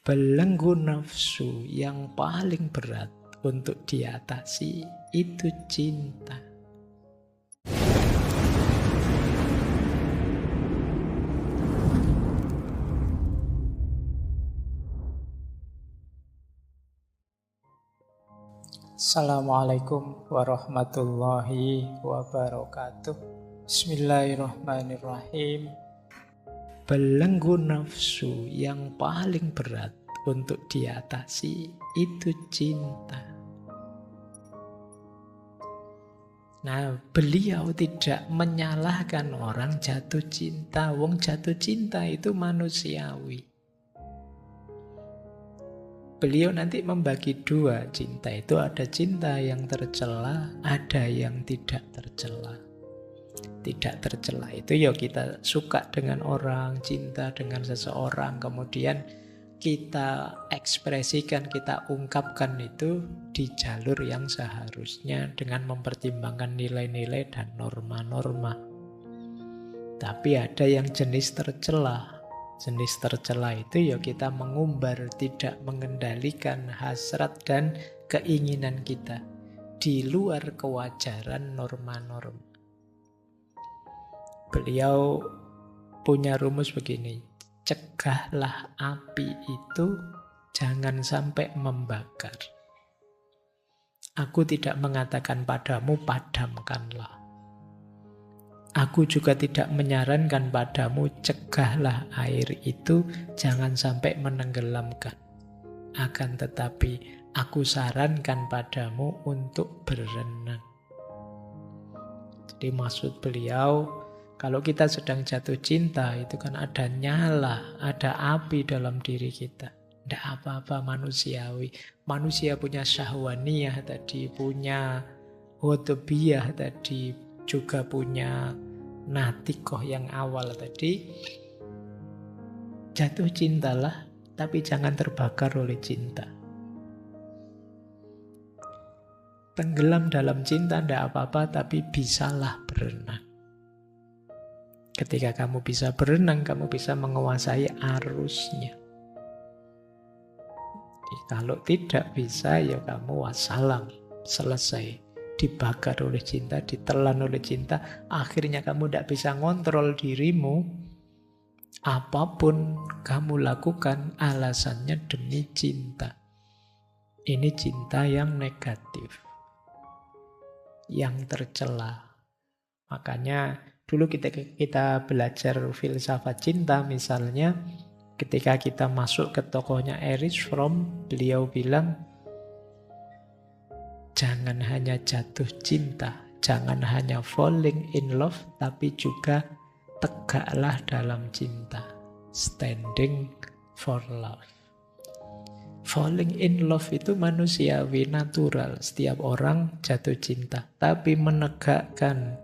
Belenggu nafsu yang paling berat untuk diatasi itu cinta. Assalamualaikum warahmatullahi wabarakatuh. Bismillahirrahmanirrahim. Belenggu nafsu yang paling berat untuk diatasi itu cinta. Nah, beliau tidak menyalahkan orang jatuh cinta. Wong jatuh cinta itu manusiawi. Beliau nanti membagi dua cinta itu, ada cinta yang tercela, ada yang tidak tercela. Tidak tercela itu ya kita suka dengan orang, cinta dengan seseorang, kemudian kita ekspresikan, kita ungkapkan itu di jalur yang seharusnya dengan mempertimbangkan nilai-nilai dan norma-norma. Tapi ada yang jenis tercela. Jenis tercela itu ya kita mengumbar, tidak mengendalikan hasrat dan keinginan kita di luar kewajaran norma-norma. Beliau punya rumus begini, cegahlah api itu jangan sampai membakar. Aku tidak mengatakan padamu padamkanlah. Aku juga tidak menyarankan padamu cegahlah air itu jangan sampai menenggelamkan. Akan tetapi aku sarankan padamu untuk berenang. Jadi maksud beliau, kalau kita sedang jatuh cinta itu kan ada nyala, ada api dalam diri kita. Tidak apa-apa, manusiawi. Manusia punya syahwaniyah tadi, punya hotobiyah tadi, juga punya natikoh yang awal tadi. Jatuh cintalah, tapi jangan terbakar oleh cinta. Tenggelam dalam cinta tidak apa-apa, tapi bisalah berenang. Ketika kamu bisa berenang, kamu bisa menguasai arusnya. Kalau tidak bisa, ya kamu wassalam, selesai. Dibakar oleh cinta, ditelan oleh cinta, akhirnya kamu tidak bisa ngontrol dirimu. Apapun kamu lakukan, alasannya demi cinta. Ini cinta yang negatif, yang tercela. Makanya dulu kita belajar filsafat cinta, misalnya ketika kita masuk ke tokohnya Erich Fromm, beliau bilang, jangan hanya jatuh cinta, jangan hanya falling in love, tapi juga tegaklah dalam cinta. Standing for love. Falling in love itu manusiawi, natural. Setiap orang jatuh cinta. Tapi menegakkan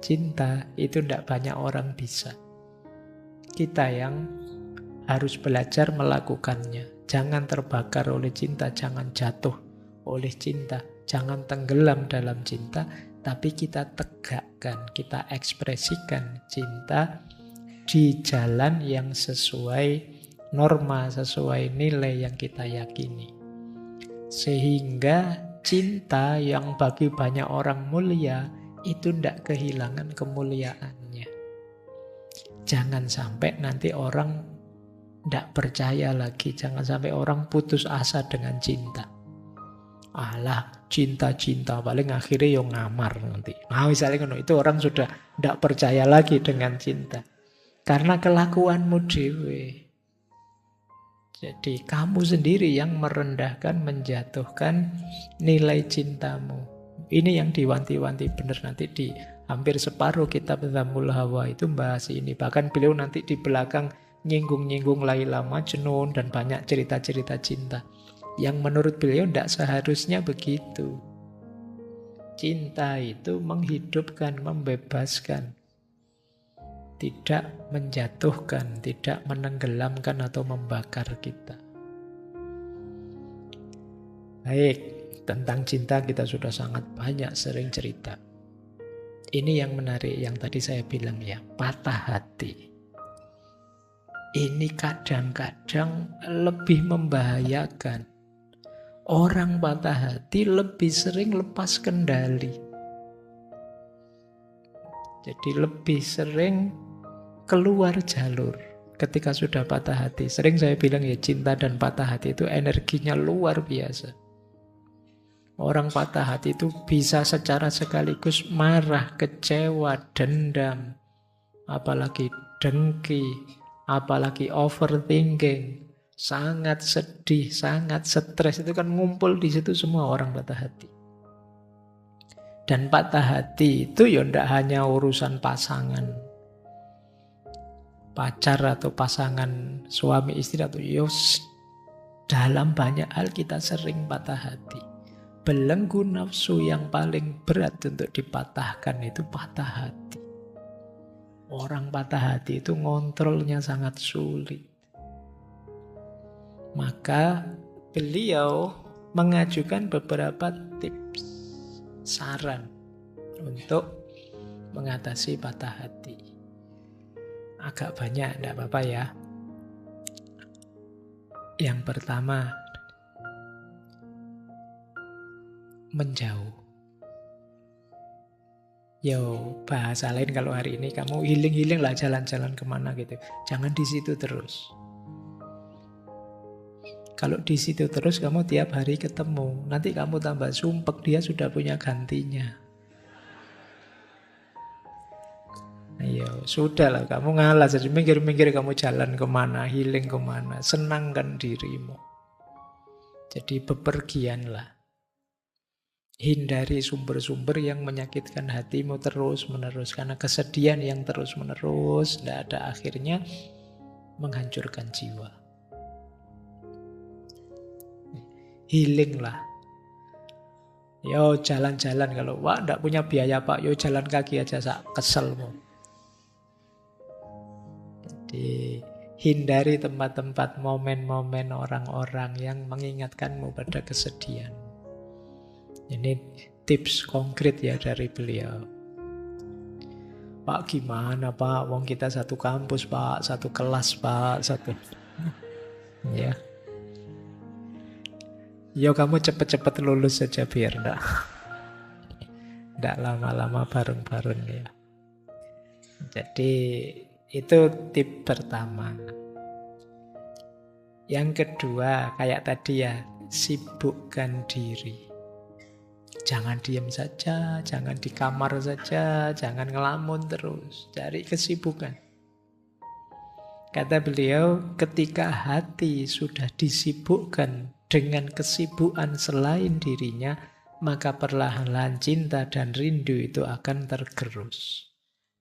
cinta itu tidak banyak orang bisa. Kita yang harus belajar melakukannya. Jangan terbakar oleh cinta, jangan jatuh oleh cinta. Jangan tenggelam dalam cinta, tapi kita tegakkan, kita ekspresikan cinta di jalan yang sesuai norma, sesuai nilai yang kita yakini. Sehingga cinta yang bagi banyak orang mulia, itu tidak kehilangan kemuliaannya. Jangan sampai nanti orang tidak percaya lagi, jangan sampai orang putus asa dengan cinta. Alah, cinta-cinta paling akhirnya yang ngamar nanti. Nah, misalnya itu orang sudah tidak percaya lagi dengan cinta. Karena kelakuanmu dewe. Jadi kamu sendiri yang merendahkan, menjatuhkan nilai cintamu. Ini yang diwanti-wanti benar nanti di hampir separuh kitab Dhammul Hawa itu bahas ini. Bahkan beliau nanti di belakang nyinggung-nyinggung Laila Majnun dan banyak cerita-cerita cinta. Yang menurut beliau tidak seharusnya begitu. Cinta itu menghidupkan, membebaskan. Tidak menjatuhkan, tidak menenggelamkan atau membakar kita. Baik, tentang cinta kita sudah sangat banyak sering cerita. Ini yang menarik, yang tadi saya bilang ya, patah hati. ini kadang-kadang lebih membahayakan. Orang patah hati lebih sering lepas kendali. Jadi lebih sering keluar jalur ketika sudah patah hati. Sering saya bilang ya, cinta dan patah hati itu energinya luar biasa. Orang patah hati itu bisa secara sekaligus marah, kecewa, dendam, apalagi dengki, apalagi overthinking, sangat sedih, sangat stres. Itu kan ngumpul di situ semua orang patah hati. Dan patah hati itu ya tidak hanya urusan pasangan, pacar atau pasangan suami istri, atau dalam banyak hal kita sering patah hati. Belenggu nafsu yang paling berat untuk dipatahkan itu patah hati. Orang patah hati itu ngontrolnya sangat sulit. Maka beliau mengajukan beberapa tips, saran untuk mengatasi patah hati. Agak banyak, tidak apa-apa ya. Yang pertama, menjauh. Bahasa lain kalau hari ini kamu healing lah, jalan-jalan kemana gitu. Jangan di situ terus. Kalau di situ terus kamu tiap hari ketemu, nanti kamu tambah sumpek, dia sudah punya gantinya. Sudahlah, kamu ngalah saja, mikir-mikir kamu jalan kemana, healing kemana, senangkan dirimu. Jadi bepergianlah. Hindari sumber-sumber yang menyakitkan hatimu terus-menerus. Karena kesedihan yang terus-menerus, tidak ada akhirnya, menghancurkan jiwa. Healinglah. Jalan-jalan. Kalau tidak punya biaya pak, jalan kaki aja, keselmu. Jadi hindari tempat-tempat, momen-momen orang-orang yang mengingatkanmu pada kesedihan. Ini tips konkret ya dari beliau. Pak gimana pak, wong kita satu kampus pak, satu kelas pak, satu. Ya. Kamu cepet-cepet lulus saja biar enggak lama-lama bareng-bareng ya. Jadi itu tip pertama. Yang kedua, kayak tadi ya, sibukkan diri. Jangan diam saja, jangan di kamar saja, jangan ngelamun terus. Cari kesibukan. Kata beliau, ketika hati sudah disibukkan dengan kesibukan selain dirinya, maka perlahan-lahan cinta dan rindu itu akan tergerus.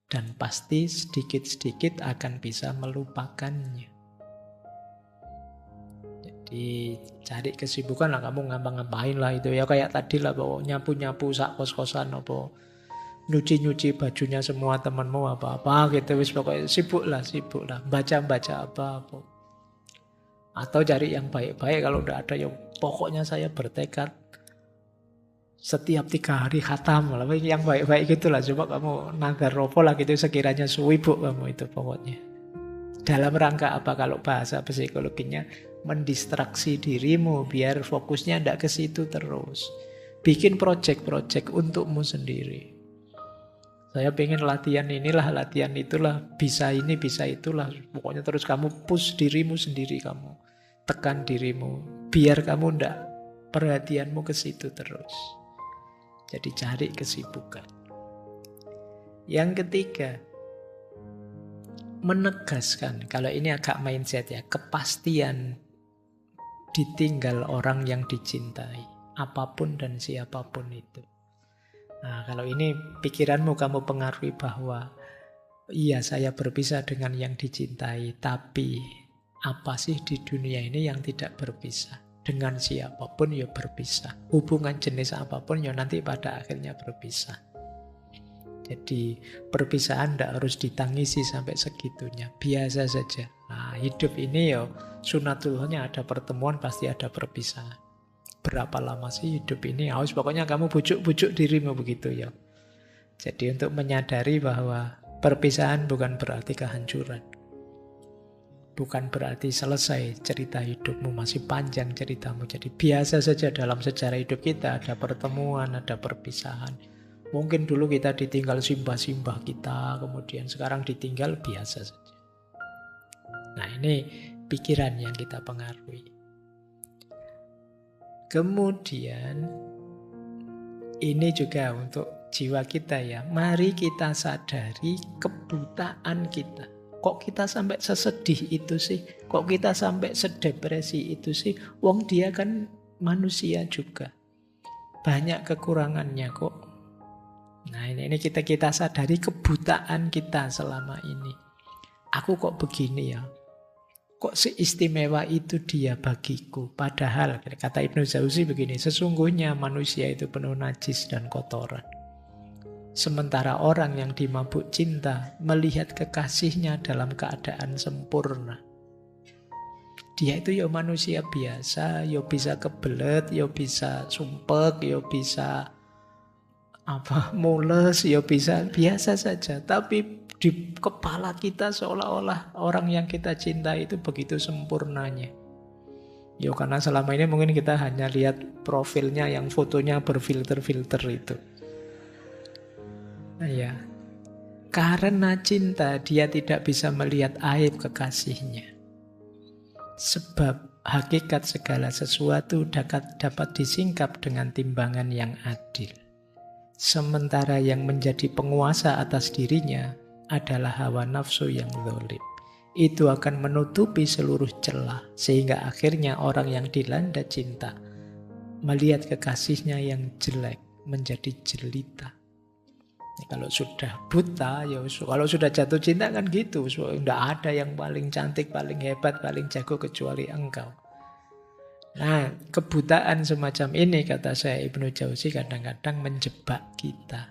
Dan pasti sedikit-sedikit akan bisa melupakannya. Jadi cari kesibukan lah, kamu ngapa-ngapain lah itu ya, kayak tadi lah, bawa nyapu-nyapu sak kos-kosan, apa nyuci-nyuci bajunya semua temanmu, apa-apa gitu, wis pokoknya sibuk lah, baca-baca apa-apa. Atau cari yang baik-baik, kalau udah ada yang pokoknya saya bertekad setiap 3 hari khatam lah, yang baik-baik gitulah. Coba kamu nagar ropo lah gitu, sekiranya suwibuk kamu itu pokoknya. Dalam rangka apa kalau bahasa psikologinya? Mendistraksi dirimu biar fokusnya tidak ke situ terus. Bikin project-project untukmu sendiri. Saya pengen latihan inilah, latihan itulah, bisa ini, bisa itulah. Pokoknya terus kamu push dirimu sendiri, kamu tekan dirimu biar kamu tidak perhatianmu ke situ terus. Jadi cari kesibukan. Yang ketiga, menegaskan, kalau ini agak mindset ya, kepastian ditinggal orang yang dicintai, apapun dan siapapun itu. Nah, kalau ini pikiranmu kamu pengaruhi bahwa iya saya berpisah dengan yang dicintai, tapi apa sih di dunia ini yang tidak berpisah? Dengan siapapun ya berpisah. Hubungan jenis apapun ya nanti pada akhirnya berpisah. Jadi perpisahan tidak harus ditangisi sampai segitunya. Biasa saja. Nah, hidup ini ya sunatullahnya, ada pertemuan pasti ada perpisahan. Berapa lama sih hidup ini? Pokoknya kamu bujuk-bujuk dirimu begitu ya. Jadi untuk menyadari bahwa perpisahan bukan berarti kehancuran. Bukan berarti selesai cerita hidupmu, masih panjang ceritamu. Jadi biasa saja dalam sejarah hidup kita, ada pertemuan, ada perpisahan. Mungkin dulu kita ditinggal simbah-simbah kita, kemudian sekarang ditinggal, biasa saja. Nah, ini pikiran yang kita pengaruhi. Kemudian ini juga untuk jiwa kita ya. Mari kita sadari kebutaan kita. Kok kita sampai sesedih itu sih? Kok kita sampai sedepresi itu sih? Wong dia kan manusia juga. Banyak kekurangannya kok. Nah, ini kita sadari kebutaan kita selama ini. Aku kok begini ya? Kok seistimewa itu dia bagiku? Padahal kata Ibnu Jauzi begini, sesungguhnya manusia itu penuh najis dan kotoran. Sementara orang yang dimabuk cinta melihat kekasihnya dalam keadaan sempurna. Dia itu ya manusia biasa, ya bisa kebelet, ya bisa sumpek, ya bisa mules, ya bisa biasa saja. Tapi di kepala kita seolah-olah orang yang kita cinta itu begitu sempurnanya. Ya karena selama ini mungkin kita hanya lihat profilnya yang fotonya berfilter-filter itu. Nah, ya, karena cinta dia tidak bisa melihat aib kekasihnya. Sebab hakikat segala sesuatu dapat disingkap dengan timbangan yang adil. Sementara yang menjadi penguasa atas dirinya adalah hawa nafsu yang zalim. Itu akan menutupi seluruh celah, sehingga akhirnya orang yang dilanda cinta melihat kekasihnya yang jelek menjadi jelita. Kalau sudah buta, ya kalau sudah jatuh cinta kan gitu. Tidak ada yang paling cantik, paling hebat, paling jago kecuali engkau. Nah, kebutaan semacam ini kata saya Ibnu Jauzi kadang-kadang menjebak kita.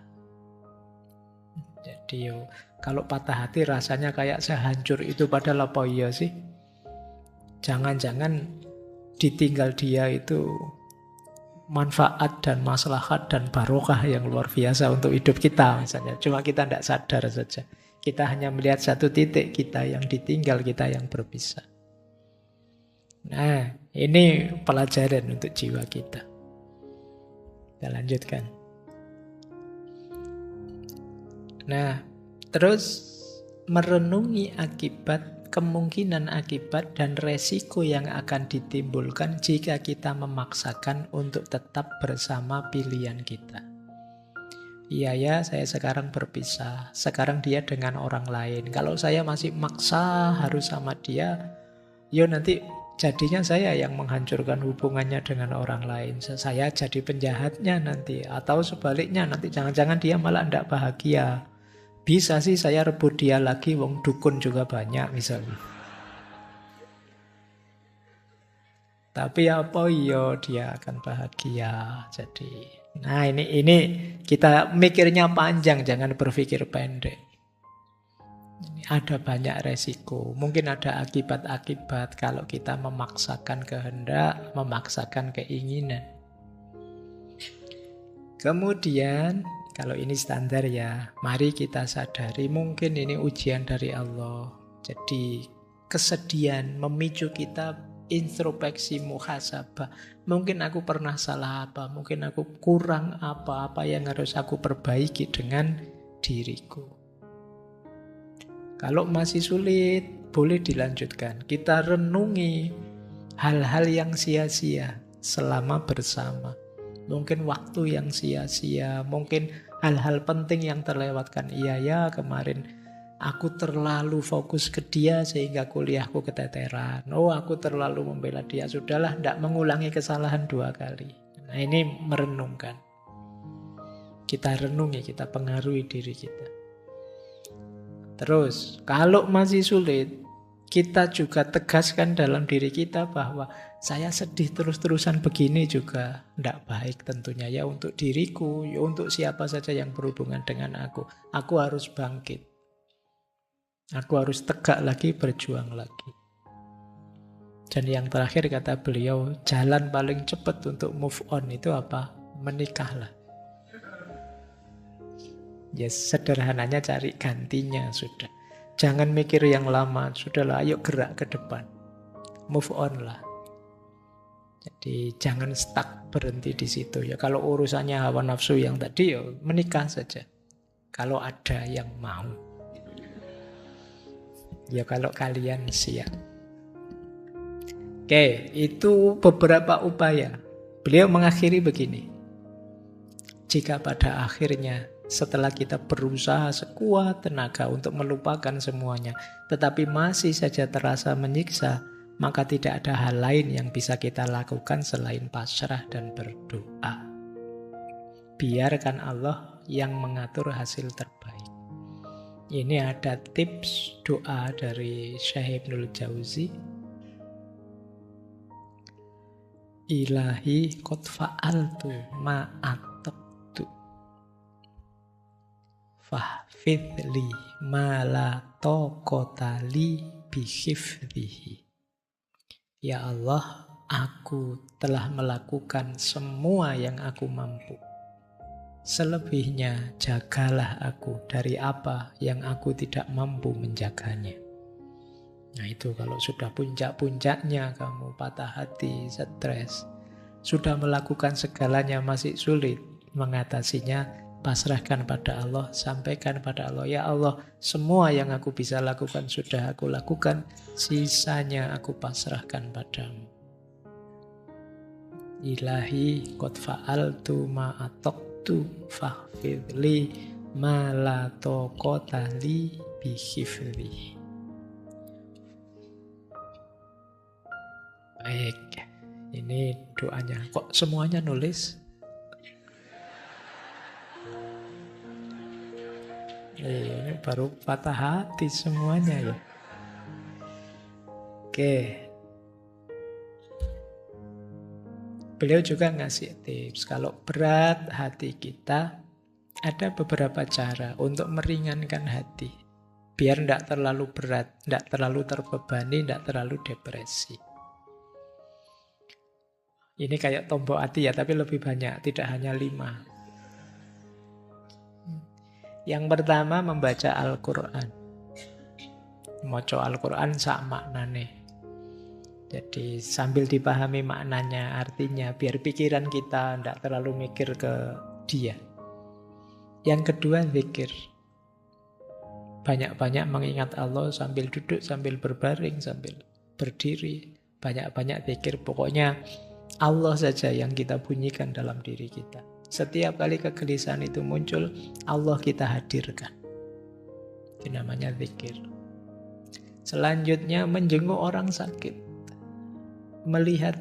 Jadi kalau patah hati rasanya kayak sehancur itu, padahal apa iya sih? Jangan-jangan ditinggal dia itu manfaat dan maslahat dan barokah yang luar biasa untuk hidup kita misalnya. Cuma kita tidak sadar saja. Kita hanya melihat satu titik, kita yang ditinggal, kita yang berpisah. Nah, ini pelajaran untuk jiwa kita. Kita lanjutkan. Nah, terus merenungi akibat, kemungkinan akibat dan resiko yang akan ditimbulkan jika kita memaksakan untuk tetap bersama pilihan kita. Iya ya, saya sekarang berpisah, sekarang dia dengan orang lain. Kalau saya masih maksa harus sama dia, yo nanti jadinya saya yang menghancurkan hubungannya dengan orang lain. Saya jadi penjahatnya nanti, atau sebaliknya nanti jangan-jangan dia malah tidak bahagia. Bisa sih saya rebut dia lagi, wong dukun juga banyak misalnya. Tapi apa iya dia akan bahagia. Jadi, nah ini kita mikirnya panjang, jangan berpikir pendek. Ada banyak resiko, mungkin ada akibat-akibat kalau kita memaksakan kehendak, memaksakan keinginan. Kemudian kalau ini standar ya, mari kita sadari mungkin ini ujian dari Allah. Jadi kesedihan memicu kita introspeksi muhasabah. Mungkin aku pernah salah apa, mungkin aku kurang apa yang harus aku perbaiki dengan diriku. Kalau masih sulit, boleh dilanjutkan. Kita renungi hal-hal yang sia-sia selama bersama. Mungkin waktu yang sia-sia, mungkin hal-hal penting yang terlewatkan. Iya ya, kemarin aku terlalu fokus ke dia sehingga kuliahku keteteran. Oh, aku terlalu membela dia. Sudahlah, tidak mengulangi kesalahan 2 kali. Nah, ini merenungkan. Kita renungi, kita pengaruhi diri kita. Terus, kalau masih sulit, kita juga tegaskan dalam diri kita bahwa saya sedih terus-terusan begini juga tidak baik tentunya ya untuk diriku, ya untuk siapa saja yang berhubungan dengan aku. Aku harus bangkit. Aku harus tegak lagi, berjuang lagi. Dan yang terakhir kata beliau, jalan paling cepat untuk move on itu apa? Menikahlah. Ya sederhananya cari gantinya sudah. Jangan mikir yang lama. Sudahlah, ayo gerak ke depan. Move on lah. Jadi jangan stuck berhenti di situ ya. Kalau urusannya hawa nafsu yang tadi ya menikah saja. Kalau ada yang mau. Ya kalau kalian siap. Oke, itu beberapa upaya. Beliau mengakhiri begini. Jika pada akhirnya setelah kita berusaha sekuat tenaga untuk melupakan semuanya, tetapi masih saja terasa menyiksa, maka tidak ada hal lain yang bisa kita lakukan selain pasrah dan berdoa. Biarkan Allah yang mengatur hasil terbaik. Ini ada tips doa dari Syekh Ibnul Jauzi. Ilahi qad fa'altu ma'atabtu fahfidli ma la taqata li bihifdhihi. Ya Allah, aku telah melakukan semua yang aku mampu. Selebihnya jagalah aku dari apa yang aku tidak mampu menjaganya. Nah itu kalau sudah puncak-puncaknya kamu patah hati, stres, sudah melakukan segalanya masih sulit mengatasinya, pasrahkan pada Allah, sampaikan pada Allah, ya Allah, semua yang aku bisa lakukan sudah aku lakukan, sisanya aku pasrahkan padamu. Ilahi qad fa'altu ma ataqtu faghfirli ma la taqata li bihifdhihi. Baik, ini doanya. Kok semuanya nulis? Ini baru patah hati semuanya ya. Oke. Beliau juga ngasih tips. Kalau berat hati kita, ada beberapa cara untuk meringankan hati. Biar tidak terlalu berat, tidak terlalu terbebani, tidak terlalu depresi. Ini kayak tombok hati ya, tapi lebih banyak, tidak hanya 5. Yang pertama membaca Al-Quran. Maca Al-Quran sak maknane. Jadi sambil dipahami maknanya, artinya, biar pikiran kita tidak terlalu mikir ke dia. Yang kedua zikir. Banyak-banyak mengingat Allah sambil duduk, sambil berbaring, sambil berdiri. Banyak-banyak zikir, pokoknya Allah saja yang kita bunyikan dalam diri kita. Setiap kali kegelisahan itu muncul, Allah kita hadirkan. Itu namanya zikir. Selanjutnya menjenguk orang sakit. Melihat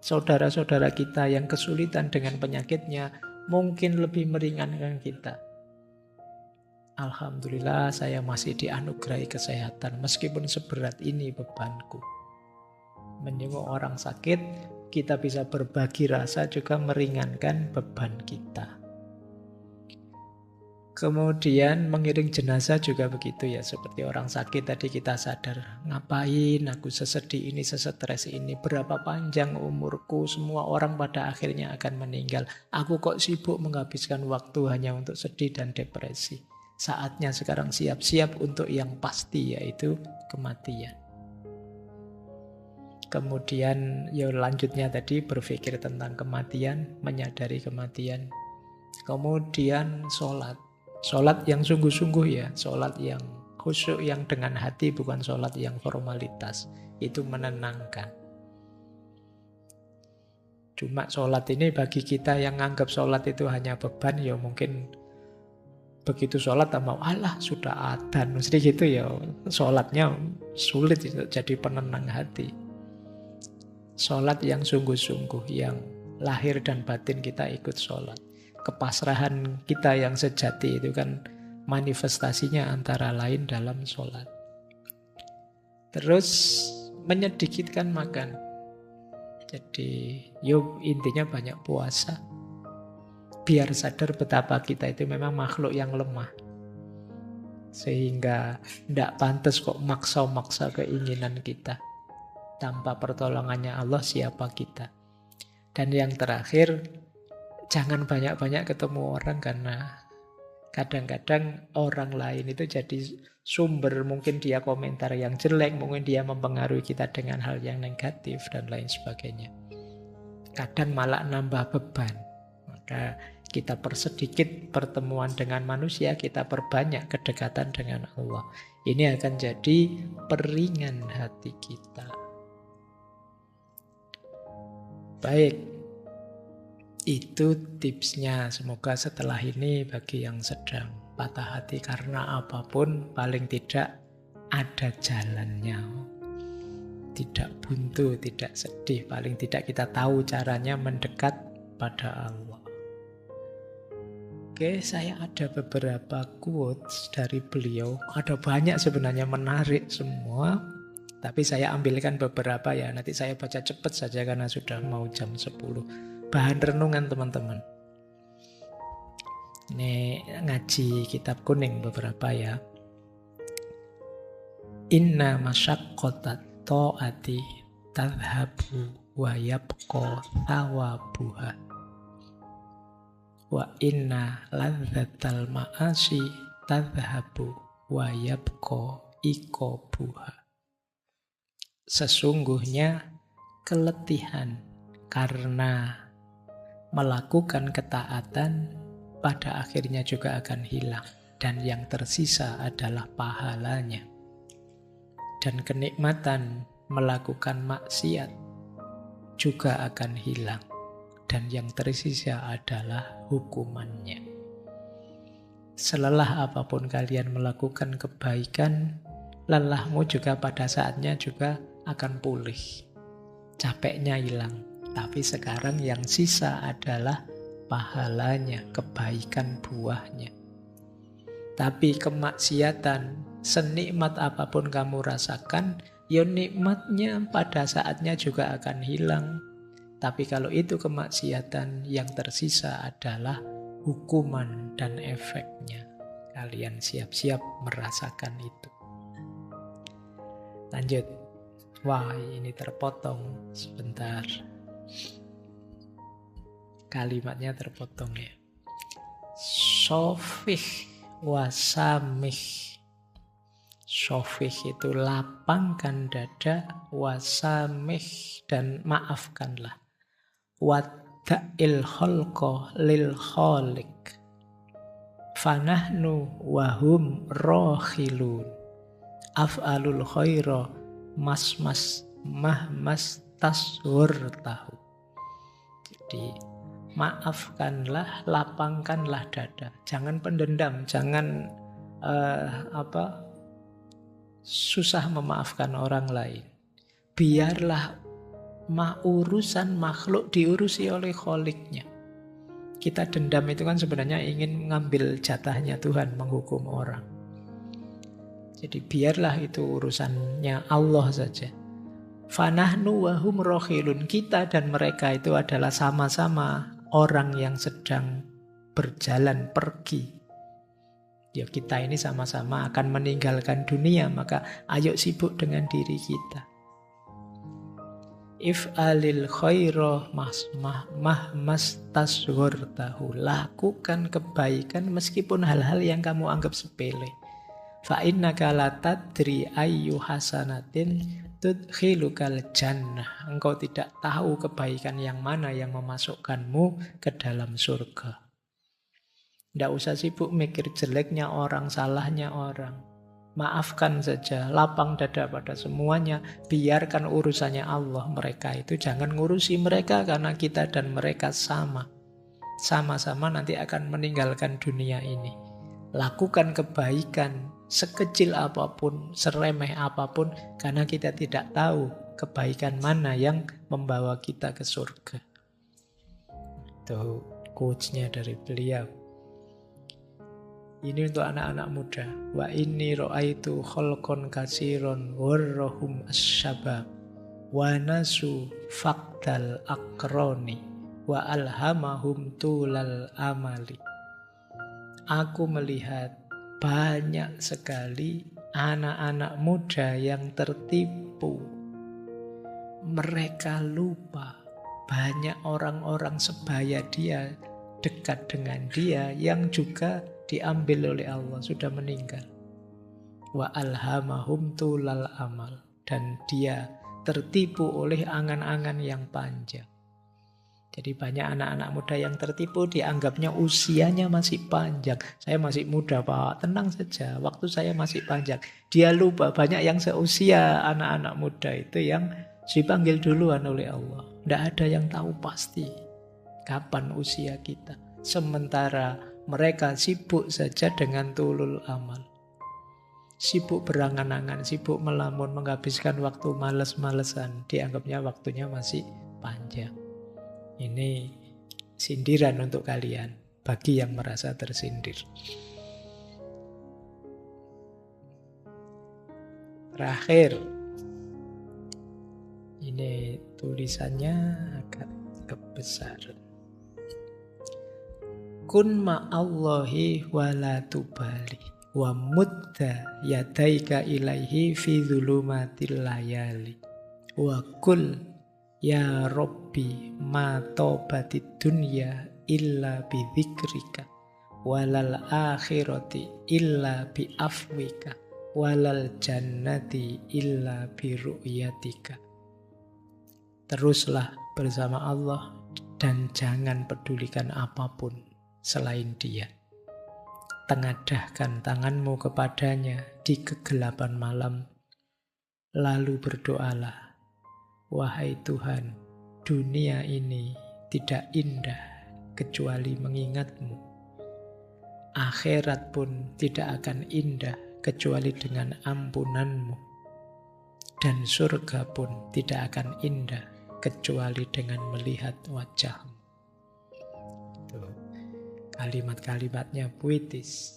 saudara-saudara kita yang kesulitan dengan penyakitnya, mungkin lebih meringankan kita. Alhamdulillah saya masih dianugerahi kesehatan, meskipun seberat ini bebanku. Menjenguk orang sakit, kita bisa berbagi rasa juga meringankan beban kita. Kemudian mengiring jenazah juga begitu ya, seperti orang sakit tadi kita sadar, ngapain aku sesedih ini, sesetres ini, berapa panjang umurku, semua orang pada akhirnya akan meninggal. Aku kok sibuk menghabiskan waktu hanya untuk sedih dan depresi. Saatnya sekarang siap-siap untuk yang pasti, yaitu kematian. Kemudian ya lanjutnya tadi berpikir tentang kematian, menyadari kematian. Kemudian sholat. Sholat yang sungguh-sungguh ya, sholat yang khusyuk, yang dengan hati, bukan sholat yang formalitas. Itu menenangkan. Cuma sholat ini bagi kita yang nganggap sholat itu hanya beban, ya mungkin begitu sholat mau alah sudah adzan, mesti gitu ya. Sholatnya sulit jadi penenang hati. Sholat yang sungguh-sungguh, yang lahir dan batin kita ikut sholat. Kepasrahan kita yang sejati itu kan manifestasinya antara lain dalam sholat. Terus menyedikitkan makan. Jadi yuk intinya banyak puasa. Biar sadar betapa kita itu memang makhluk yang lemah. Sehingga tidak pantas kok maksa-maksa keinginan kita. Tanpa pertolongannya Allah, siapa kita? Dan yang terakhir, jangan banyak-banyak ketemu orang, karena Kadang-kadang orang lain itu jadi sumber, mungkin dia komentar yang jelek, mungkin dia mempengaruhi kita dengan hal yang negatif dan lain sebagainya. Kadang malah nambah beban. Maka kita persedikit pertemuan dengan manusia, kita perbanyak kedekatan dengan Allah. Ini akan jadi peringan hati kita. Baik, itu tipsnya. Semoga setelah ini bagi yang sedang patah hati karena apapun, paling tidak ada jalannya. Tidak buntu, tidak sedih. Paling tidak kita tahu caranya mendekat pada Allah. Oke, saya ada beberapa quotes dari beliau. Ada banyak sebenarnya, menarik semua. Tapi saya ambilkan beberapa ya. Nanti saya baca cepat saja karena sudah mau jam 10. Bahan renungan teman-teman. Ini ngaji kitab kuning beberapa ya. Inna masyaqqatat ta'ati tadhabu wa yabqa thawabuha. Wa inna ladzatal ma'asi tadhabu wa yabqa iqabuha. Sesungguhnya keletihan karena melakukan ketaatan pada akhirnya juga akan hilang. Dan yang tersisa adalah pahalanya. Dan kenikmatan melakukan maksiat juga akan hilang. Dan yang tersisa adalah hukumannya. Selelah apapun kalian melakukan kebaikan, lelahmu juga pada saatnya juga akan pulih. Capeknya hilang. Tapi sekarang yang sisa adalah pahalanya, kebaikan buahnya. Tapi kemaksiatan, senikmat apapun kamu rasakan, ya nikmatnya pada saatnya juga akan hilang. Tapi kalau itu kemaksiatan, yang tersisa adalah hukuman dan efeknya. Kalian siap-siap merasakan itu. Lanjut. Wah, ini terpotong sebentar. Kalimatnya terpotong ya. Sofih wasamih. Sofih itu lapangkan dada, wasamih dan maafkanlah. Wadda'il khalqa lil khaliq. Fanahnu wahum rohilun. Af'alul khaira mas mahmas taswur tahu. Jadi maafkanlah, lapangkanlah dada. Jangan pendendam, jangan susah memaafkan orang lain. Biarlah urusan makhluk diurusi oleh kholiknya. Kita dendam itu kan sebenarnya ingin mengambil jatahnya Tuhan, menghukum orang. Jadi biarlah itu urusannya Allah saja. Fanahnu wahum rohilun. Kita dan mereka itu adalah sama-sama orang yang sedang berjalan pergi. Ya kita ini sama-sama akan meninggalkan dunia, maka ayo sibuk dengan diri kita. If'alil khaira mahmas tasghurtahu. Lakukan kebaikan meskipun hal-hal yang kamu anggap sepele. Fa innaka la tadri ayyu hasanatin tudkhilukal jannah. Engkau tidak tahu kebaikan yang mana yang memasukkanmu ke dalam surga. Tidak usah sibuk mikir jeleknya orang, salahnya orang. Maafkan saja, lapang dada pada semuanya. Biarkan urusannya Allah. Mereka itu jangan ngurusi mereka karena kita dan mereka sama. Sama-sama nanti akan meninggalkan dunia ini. Lakukan kebaikan sekecil apapun, seremeh apapun, karena kita tidak tahu kebaikan mana yang membawa kita ke surga. Itu quotes-nya dari beliau. Ini untuk anak-anak muda. Wa inni ra'aitu khalqan katsiran warrahum asyabab wa nasu faqdal akroni wa alhamahum tulal amali. Aku melihat banyak sekali anak-anak muda yang tertipu. Mereka lupa banyak orang-orang sebaya dia dekat dengan dia yang juga diambil oleh Allah, sudah meninggal. Wa alhamahum tulal amal. Dan dia tertipu oleh angan-angan yang panjang. Jadi banyak anak-anak muda yang tertipu, dianggapnya usianya masih panjang. Saya masih muda Pak, tenang saja, waktu saya masih panjang. Dia lupa banyak yang seusia anak-anak muda itu yang dipanggil duluan oleh Allah. Tidak ada yang tahu pasti kapan usia kita. Sementara mereka sibuk saja dengan tulul amal. Sibuk berangan-angan, sibuk melamun, menghabiskan waktu males-malesan. Dianggapnya waktunya masih panjang. Ini sindiran untuk kalian, bagi yang merasa tersindir. Terakhir, ini tulisannya agak kebesaran. Kun ma'allahi wala tubali wa mudda yadaika ilaihi fi dhulumatil layali wa kul ya Rabbi ma taubatid dunya illa bi dzikrika walal akhirati illa bi afwika walal jannati illa bi ru'yatika. Teruslah bersama Allah dan jangan pedulikan apapun selain Dia. Tengadahkan tanganmu kepadanya di kegelapan malam, lalu berdoalah, wahai Tuhan, dunia ini tidak indah kecuali mengingatmu. Akhirat pun tidak akan indah kecuali dengan ampunanmu. Dan surga pun tidak akan indah kecuali dengan melihat wajahmu. Tuh. Kalimat-kalimatnya puitis.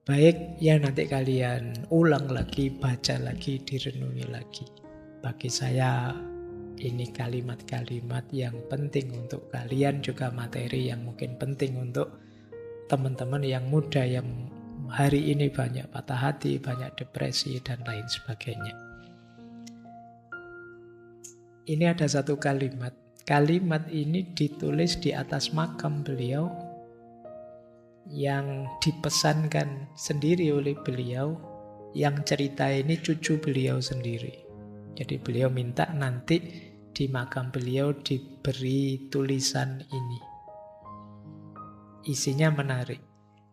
Baik, ya nanti kalian ulang lagi, baca lagi, direnungi lagi. Bagi saya ini kalimat-kalimat yang penting untuk kalian, juga materi yang mungkin penting untuk teman-teman yang muda yang hari ini banyak patah hati, banyak depresi, dan lain sebagainya. Ini ada satu kalimat. Kalimat ini ditulis di atas makam beliau yang dipesankan sendiri oleh beliau, yang cerita ini cucu beliau sendiri. Jadi beliau minta nanti di makam beliau diberi tulisan ini. Isinya menarik.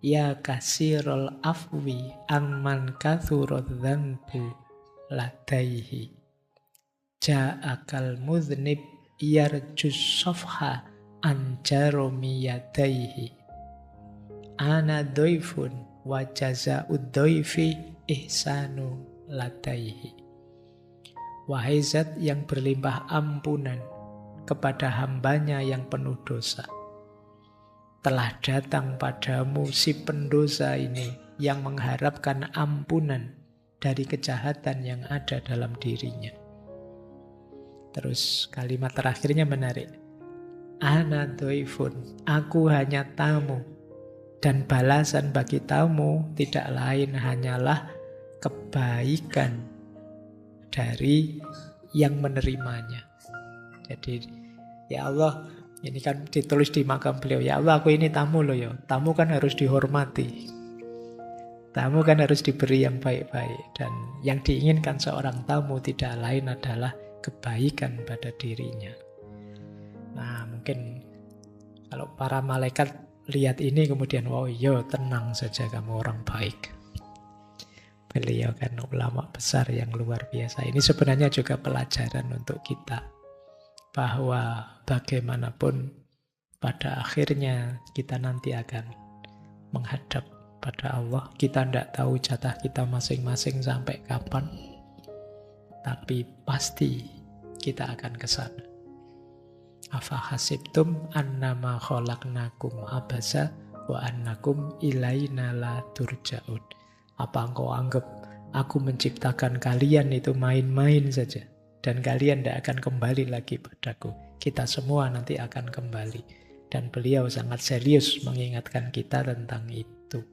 Ya kasirul afwi amman kathurud dzanbu ladaihi. Ja'akal mudhnib yarjus safha anjaromi yadaihi. Ana doifun wa jaza'ud doifi ihsanu ladaihi. Wahai zat yang berlimpah ampunan kepada hambanya yang penuh dosa, telah datang padamu si pendosa ini yang mengharapkan ampunan dari kejahatan yang ada dalam dirinya. Terus kalimat terakhirnya menarik. Ana doifun, aku hanya tamu. Dan balasan bagi tamu tidak lain hanyalah kebaikan dari yang menerimanya. Jadi, ya Allah, ini kan ditulis di makam beliau. Ya Allah, aku ini tamu loh ya. Tamu kan harus dihormati. Tamu kan harus diberi yang baik-baik. Dan yang diinginkan seorang tamu tidak lain adalah kebaikan pada dirinya. Nah, mungkin kalau para malaikat lihat ini kemudian, wow, yo tenang saja kamu orang baik. Beliau kan ulama besar yang luar biasa. Ini sebenarnya juga pelajaran untuk kita, bahwa bagaimanapun pada akhirnya kita nanti akan menghadap pada Allah. Kita tidak tahu jatah kita masing-masing sampai kapan, tapi pasti kita akan ke sana. Afa hasibtum annama khalaqnakum abasa wa annakum ilaina la turja'un. Apa engkau anggap aku menciptakan kalian itu main-main saja dan kalian tidak akan kembali lagi padaku? Kita semua nanti akan kembali. Dan beliau sangat serius mengingatkan kita tentang itu.